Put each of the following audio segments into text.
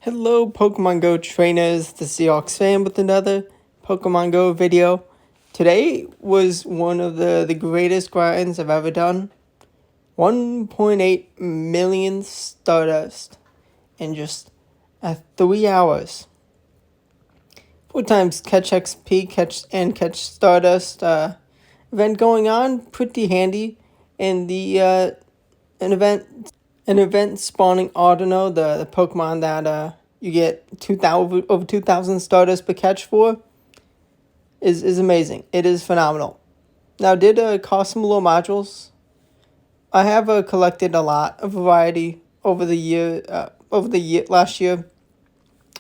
Hello, Pokemon Go trainers. The Seahawks fan with another Pokemon Go video. Today was one of the greatest grinds I've ever done. 1.8 million Stardust in just 3 hours. 4 times catch XP, catch Stardust. Event going on, pretty handy. And an event spawning Audino, the Pokemon that you get over 2,000 Stardust per catch for, is amazing. It is phenomenal. Now, did cost some little modules. I have collected a variety over the last year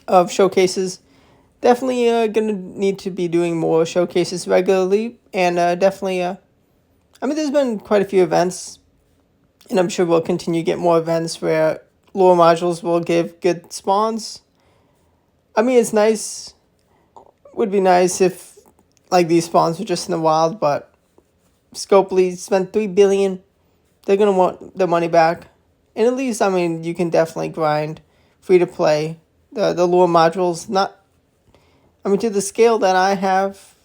of showcases. Definitely gonna need to be doing more showcases regularly, and definitely there's been quite a few events, and I'm sure we'll continue to get more events where lure modules will give good spawns. It's nice. Would be nice if these spawns were just in the wild, but Scopely spent $3 billion. They're gonna want their money back, and at least you can definitely grind free to play the lure modules. Not to the scale that I have.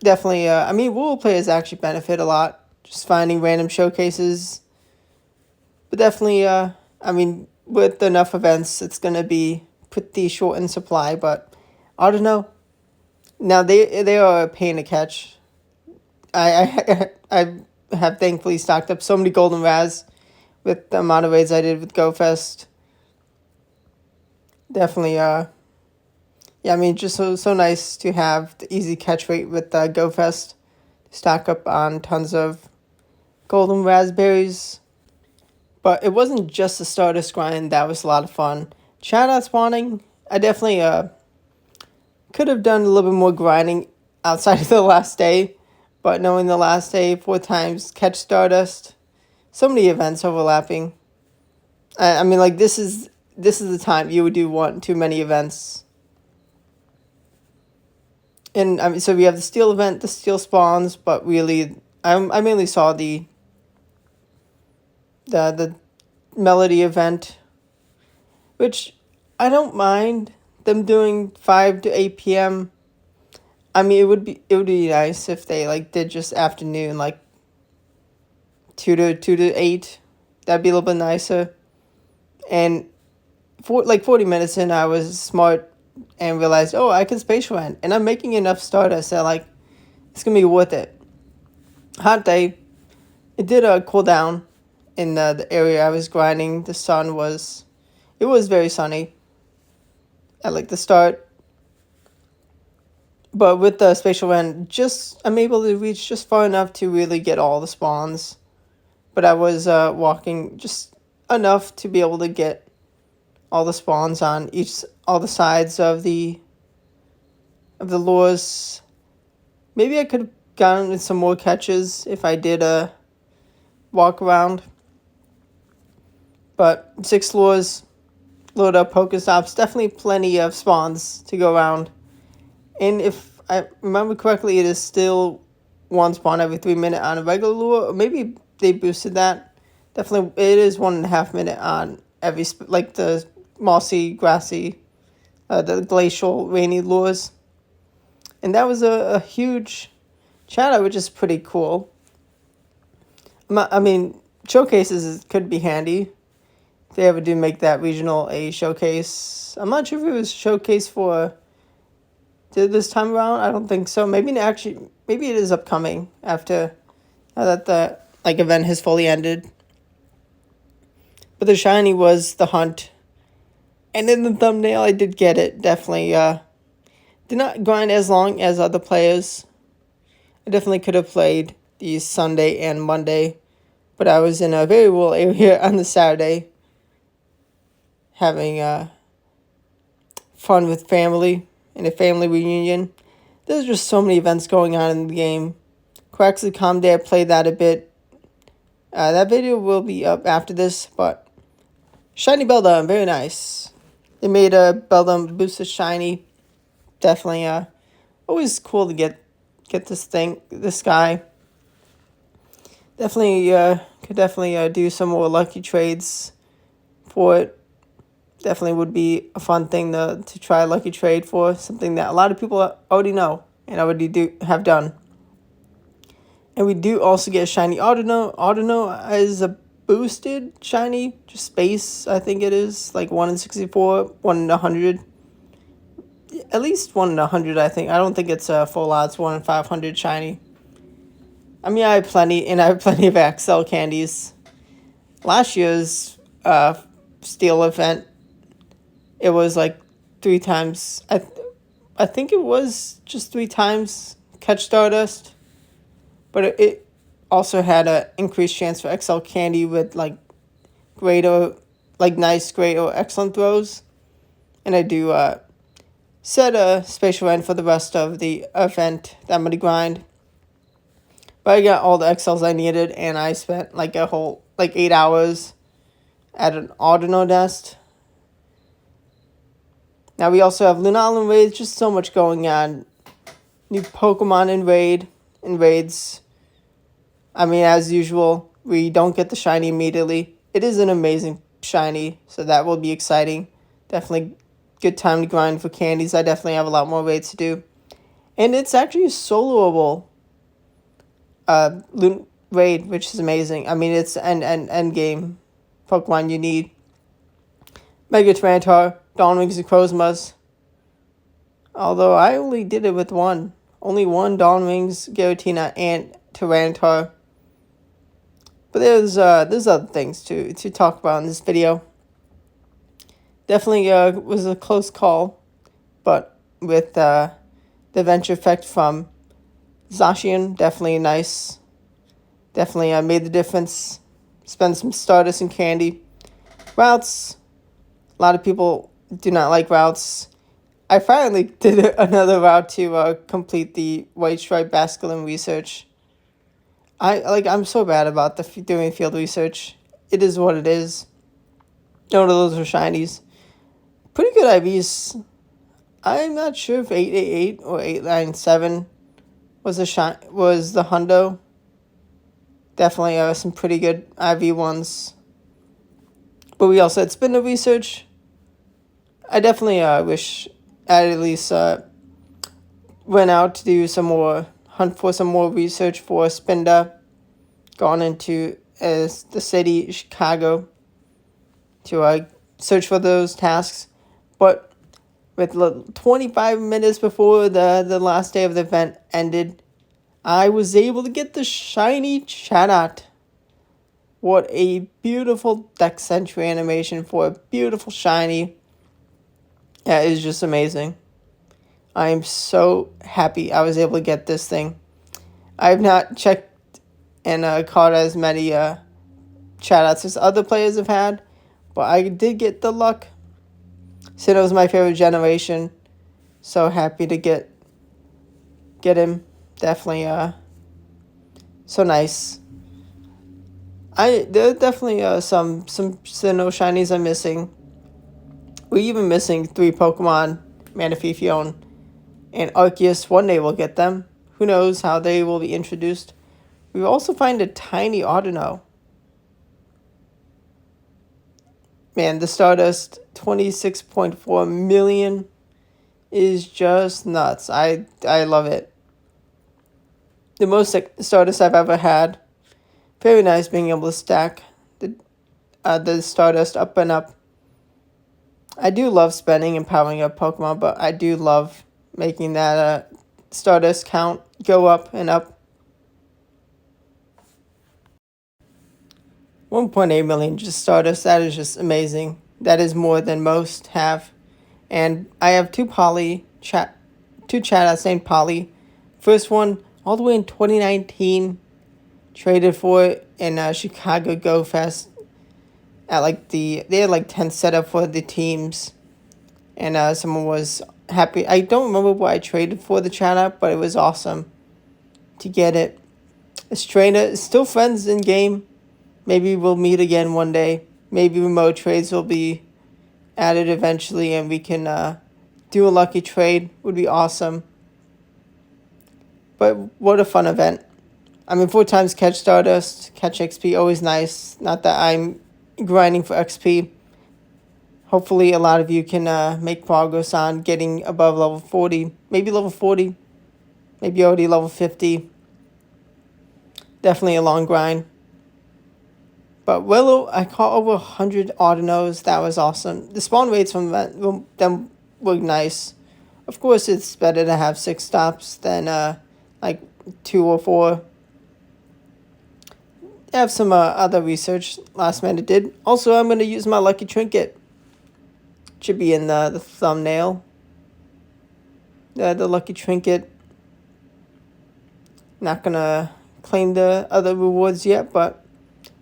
Definitely, rural players actually benefit a lot just finding random showcases. But definitely, with enough events, it's going to be pretty short in supply. But I don't know. Now, they are a pain to catch. I have thankfully stocked up so many golden Raz with the amount of raids I did with GoFest. Definitely, just so nice to have the easy catch rate with GoFest. Stock up on tons of golden raspberries. But it wasn't just the Stardust grind that was a lot of fun. Shout out spawning. I definitely could have done a little bit more grinding outside of the last day. But knowing the last day, 4 times catch Stardust. So many events overlapping. This is the time you would do too many events. And so we have the steel event, the steel spawns, but really, I mainly saw the melody event, which I don't mind them doing 5 to 8 p.m. It would be nice if they did just afternoon, 2 to 8. That'd be a little bit nicer. And for 40 minutes in, I was smart and realized, I can spatial run, and I'm making enough Stardust that it's gonna be worth it. Hot day. It did cool down in the area I was grinding. It was very sunny at the start, but with the spatial run, I'm able to reach just far enough to really get all the spawns. But I was walking just enough to be able to get all the spawns on all the sides of the lures. Maybe I could have gotten some more catches if I did a walk around. But 6 lures, load up Pokestops, definitely plenty of spawns to go around. And if I remember correctly, it is still 1 spawn every 3 minutes on a regular lure. Or maybe they boosted that. Definitely, it is 1.5 minutes on every the mossy, grassy, the glacial, rainy lures. And that was a huge shout-out, which is pretty cool. Showcases could be handy if they ever do make that regional A showcase. I'm not sure if it was showcase for this time around. I don't think so. Maybe it is upcoming after now that the event has fully ended. But the shiny was the hunt. And in the thumbnail, I did get it. Definitely did not grind as long as other players. I definitely could have played these Sunday and Monday. But I was in a very rural area on the Saturday. Having fun with family and a family reunion. There's just so many events going on in the game. Quaxley Calm Day, I played that a bit. That video will be up after this, but shiny Beldum, very nice. They made a Beldum boosted shiny. Definitely always cool to get this guy. Definitely could do some more lucky trades for it. Definitely would be a fun thing to try a lucky trade for, something that a lot of people already know and already do have done. And we do also get a shiny Audino. Audino is a boosted shiny, just space, I think it is, like 1 in 64, 1 in 100. At least 1 in 100, I think. I don't think it's a full odds 1 in 500 shiny. I mean, I have plenty of XL candies. Last year's Steel event, it was like 3 times. I think it was just 3 times catch Stardust, but it also had a increased chance for XL candy with like great or like nice, great or excellent throws, and I do set a spatial end for the rest of the event that I'm gonna grind. But I got all the XLs I needed, and I spent like a whole like 8 hours at an Audino nest. Now we also have Lunala raids, just so much going on. New Pokemon in raids. I mean, as usual, we don't get the shiny immediately. It is an amazing shiny, so that will be exciting. Definitely good time to grind for candies. I definitely have a lot more raids to do. And it's actually a soloable raid, which is amazing. I mean, it's end game Pokemon you need. Mega Tyranitar, Dawnwings, and Crozmas. Although I only did it with one. Only one Dawnwings, Giratina, and Tyranitar. But there's other things to talk about in this video. Definitely was a close call, but with the venture effect from Zacian, definitely nice. Definitely made the difference. Spend some Stardust and candy. Routes. A lot of people do not like routes. I finally did another route to complete the White Stripe Basculin research. I'm so bad about doing field research. It is what it is. None of those are shinies. Pretty good IVs. I'm not sure if 888 or 897 was the hundo. Definitely some pretty good IV ones. But we also had Spinda research. I definitely wish I at least went out to do some more, hunt for some more research for Spinda. Gone into the city, Chicago, to search for those tasks. But with 25 minutes before the last day of the event ended, I was able to get the shiny Chatot. What a beautiful deck entry animation for a beautiful shiny. Yeah, it is just amazing. I am so happy I was able to get this thing. I have not checked and caught as many Chatots as other players have had, but I did get the luck. Sinnoh was my favorite generation. So happy to get him. Definitely so nice. There are definitely some Sinnoh shinies I'm missing. We're even missing 3 Pokemon, Manaphyfion and Arceus. One day we'll get them. Who knows how they will be introduced. We also find a tiny Audino. Man, the Stardust 26.4 million is just nuts. I love it. The most Stardust I've ever had. Very nice being able to stack the Stardust up and up. I do love spending and powering up Pokemon, but I do love making that Stardust count go up and up. 1.8 million just Stardust. That is just amazing. That is more than most have. And I have two Chatots named Polly. First one all the way in 2019. Traded for it in Chicago Go Fest. At they had like 10 set up for the teams. And someone was happy. I don't remember what I traded for the Chatot, but it was awesome to get it. This trainer is still friends in game. Maybe we'll meet again one day. Maybe remote trades will be added eventually, and we can do a lucky trade. Would be awesome. But what a fun event. I mean, 4 times catch Stardust, catch XP, always nice. Not that I'm grinding for XP. hopefully a lot of you can make progress on getting above level 40, maybe level 40, maybe already level 50. Definitely a long grind. But Willow, I caught over 100 Autonos. That was awesome. The spawn rates from them were nice. Of course, it's better to have 6 stops than like 2 or 4. I have some other research last minute did. Also, I'm going to use my lucky trinket. Should be in the thumbnail. The lucky trinket. Not going to claim the other rewards yet, but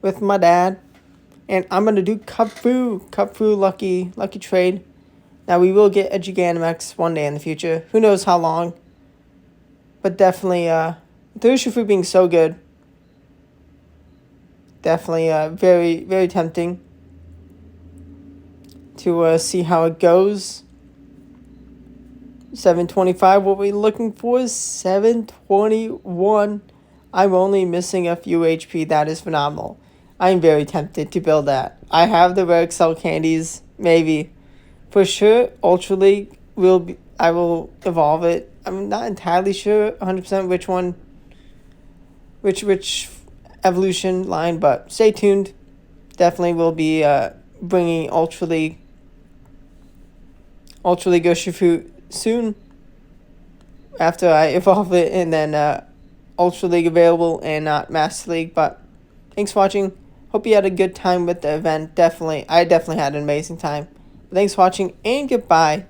with my dad. And I'm going to do Cupfu lucky trade. Now, we will get a Gigantamax one day in the future. Who knows how long. But definitely, the Urshifu being so good. Definitely very, very tempting to see how it goes. 725, what we're looking for is 721. I'm only missing a few HP. That is phenomenal. I'm very tempted to build that. I have the rare Excel candies, maybe. For sure, Ultra League I will evolve it. I'm not entirely sure 100% which one, which evolution line, but stay tuned. Definitely will be bringing Ultra League Urshifu soon after I evolve it, and then Ultra League available and not Master League. But thanks for watching. Hope you had a good time with the event. I definitely had an amazing time. Thanks for watching, and goodbye.